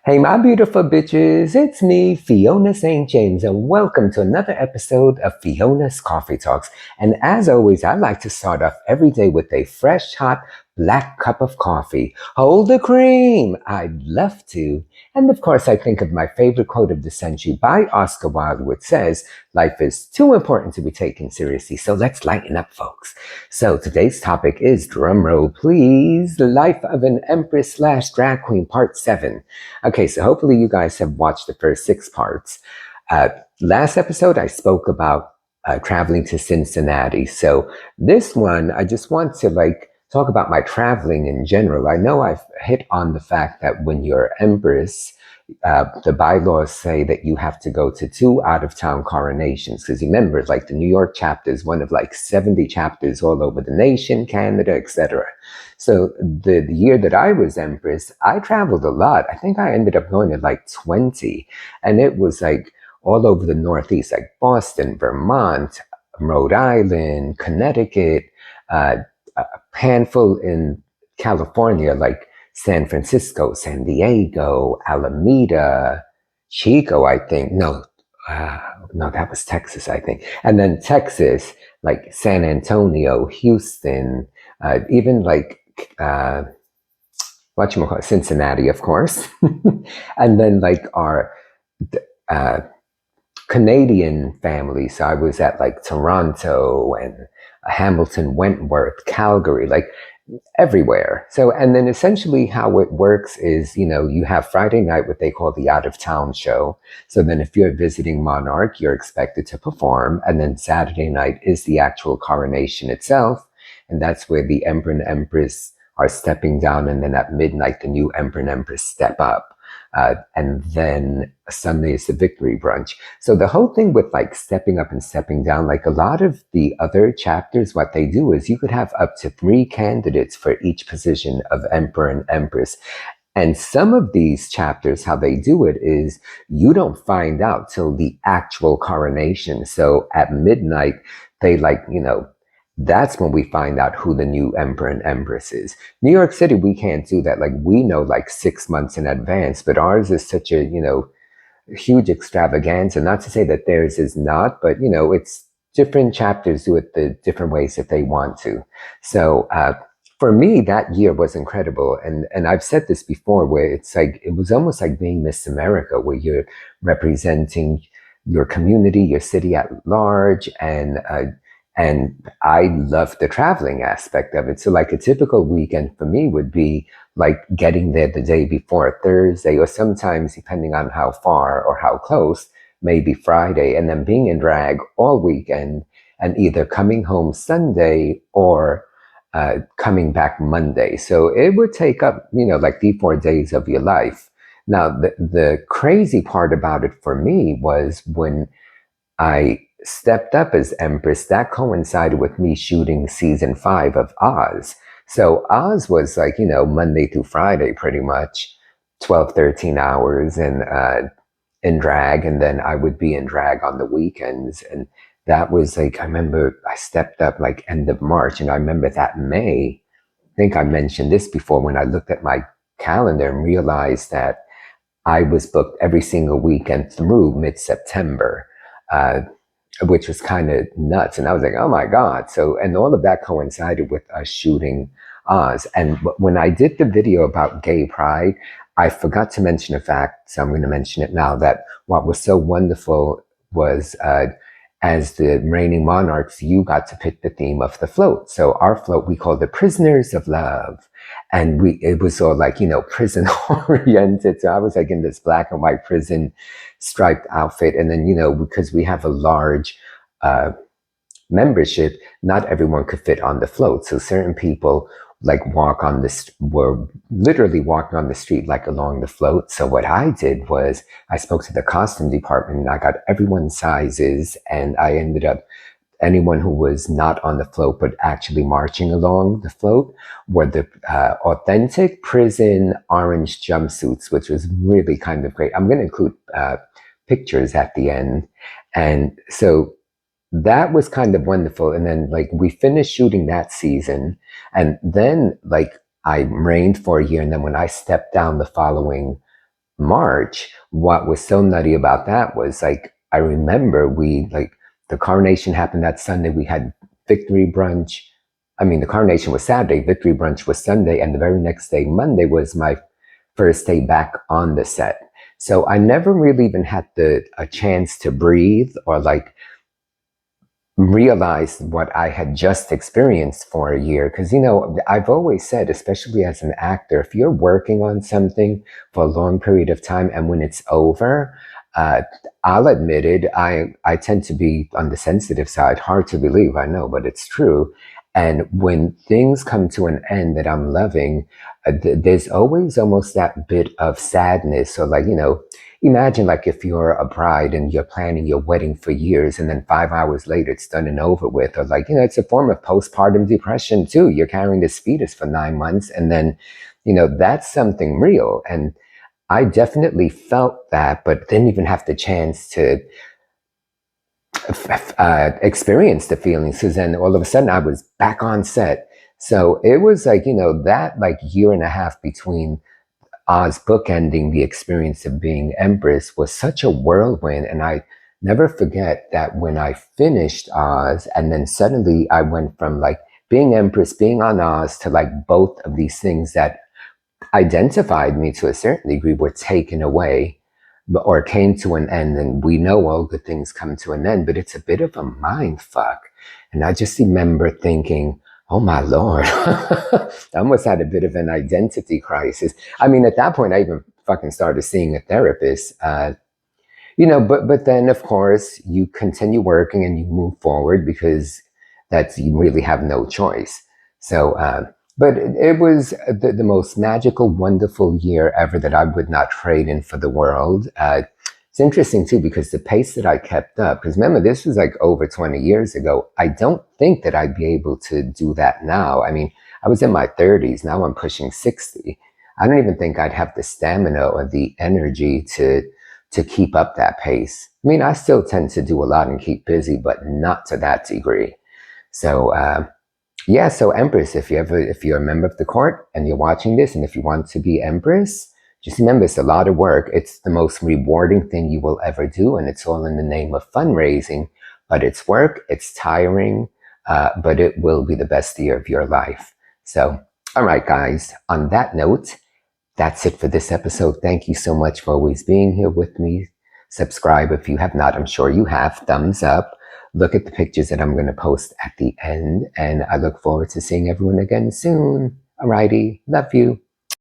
Hey, my beautiful bitches, it's me, Fiona St. James, and welcome to another episode of Fiona's Coffee Talks. And as always, I like to start off every day with a fresh, hot, black cup of coffee. Hold the cream! I'd love to. And of course, I think of my favorite quote of the century by Oscar Wilde, which says, "Life is too important to be taken seriously, so let's lighten up, folks." So today's topic is, drumroll please, the life of an empress slash drag queen, part 7. Okay, so hopefully you guys have watched the first 6 parts. Last episode, I spoke about traveling to Cincinnati. So this one, I just want to talk about my traveling in general. I know I've hit on the fact that when you're empress, the bylaws say that you have to go to 2 out-of-town coronations. Because remember, like the New York chapter is one of like 70 chapters all over the nation, Canada, etc. So the year that I was empress, I traveled a lot. I think I ended up going to like 20. And it was like all over the Northeast, like Boston, Vermont, Rhode Island, Connecticut, a handful in California, like San Francisco, San Diego, Alameda, Chico, I think. No, that was Texas, I think. And then Texas, like San Antonio, Houston, even like whatchamacallit, Cincinnati, of course. And then like our Canadian family. So I was at like Toronto and Hamilton, Wentworth, Calgary, like everywhere. So, and then essentially how it works is, you have Friday night, what they call the out of town show. So then if you're a visiting monarch, you're expected to perform. And then Saturday night is the actual coronation itself. And that's where the emperor and empress are stepping down. And then at midnight, the new emperor and empress step up. And then Sunday is the victory brunch. So the whole thing with like stepping up and stepping down, like a lot of the other chapters, what they do is you could have up to 3 candidates for each position of emperor and empress. And some of these chapters, how they do it is you don't find out till the actual coronation. So at midnight, they that's when we find out who the new emperor and empress is. New York City, we can't do that. Like we know like 6 months in advance, but ours is such a, huge extravaganza. Not to say that theirs is not, but it's different chapters do it the different ways that they want to. So, for me, that year was incredible. And I've said this before where it's like, it was almost like being Miss America, where you're representing your community, your city at large, and I love the traveling aspect of it. So like a typical weekend for me would be like getting there the day before Thursday, or sometimes depending on how far or how close, maybe Friday, and then being in drag all weekend and either coming home Sunday or coming back Monday. So it would take up, like 3-4 days of your life. Now, the crazy part about it for me was when I stepped up as Empress, that coincided with me shooting season 5 of Oz. So Oz was like, Monday through Friday, pretty much 12, 13 hours in drag. And then I would be in drag on the weekends. And that was like, I remember I stepped up like end of March. And I remember that May, I think I mentioned this before, when I looked at my calendar and realized that I was booked every single weekend through mid-September. Which was kind of nuts. And I was like, oh my God. So, and all of that coincided with us shooting Oz. And when I did the video about gay pride, I forgot to mention a fact, so I'm going to mention it now, that what was so wonderful was, as the reigning monarchs, you got to pick the theme of the float. So our float, we called it Prisoners of Love. And it was all like, prison oriented. So I was like in this black and white prison striped outfit. And then, because we have a large membership, not everyone could fit on the float. So certain people were literally walking on the street, like along the float. So what I did was I spoke to the costume department and I got everyone's sizes, and I ended up, anyone who was not on the float but actually marching along the float were the authentic prison orange jumpsuits, which was really kind of great. I'm going to include pictures at the end. And so that was kind of wonderful. And then like we finished shooting that season, and then like I reigned for a year. And then when I stepped down the following March, what was so nutty about that was like, I remember the coronation happened that Sunday. We had victory brunch. I mean, the coronation was Saturday, victory brunch was Sunday, and the very next day, Monday, was my first day back on the set. So I never really even had a chance to breathe or like realized what I had just experienced for a year. Because, I've always said, especially as an actor, if you're working on something for a long period of time and when it's over, I'll admit it, I tend to be on the sensitive side. Hard to believe, I know, but it's true. And when things come to an end that I'm loving, there's always almost that bit of sadness. So, like, imagine like if you're a bride and you're planning your wedding for years and then 5 hours later it's done and over with, or like, it's a form of postpartum depression too. You're carrying this fetus for 9 months and then, that's something real. And I definitely felt that, but didn't even have the chance to experience the feelings, because then all of a sudden I was back on set. So it was like, that like year and a half between Oz bookending the experience of being Empress was such a whirlwind. And I never forget that when I finished Oz, and then suddenly I went from like being Empress, being on Oz, to like both of these things that identified me to a certain degree were taken away or came to an end. And we know all good things come to an end, but it's a bit of a mind fuck. And I just remember thinking, oh my Lord, I almost had a bit of an identity crisis. I mean, at that point, I even fucking started seeing a therapist, but then of course you continue working and you move forward because you really have no choice. So, but it was the most magical, wonderful year ever that I would not trade in for the world. It's interesting too, because the pace that I kept up, because remember, this was like over 20 years ago. I don't think that I'd be able to do that now. I mean, I was in my 30s. Now I'm pushing 60. I don't even think I'd have the stamina or the energy to keep up that pace. I mean, I still tend to do a lot and keep busy, but not to that degree. So, yeah, so Empress, if you're a member of the court and you're watching this, and if you want to be Empress, just remember, it's a lot of work. It's the most rewarding thing you will ever do, and it's all in the name of fundraising. But it's work, it's tiring, but it will be the best year of your life. So, all right, guys, on that note, that's it for this episode. Thank you so much for always being here with me. Subscribe if you have not. I'm sure you have. Thumbs up. Look at the pictures that I'm going to post at the end. And I look forward to seeing everyone again soon. Alrighty. Love you.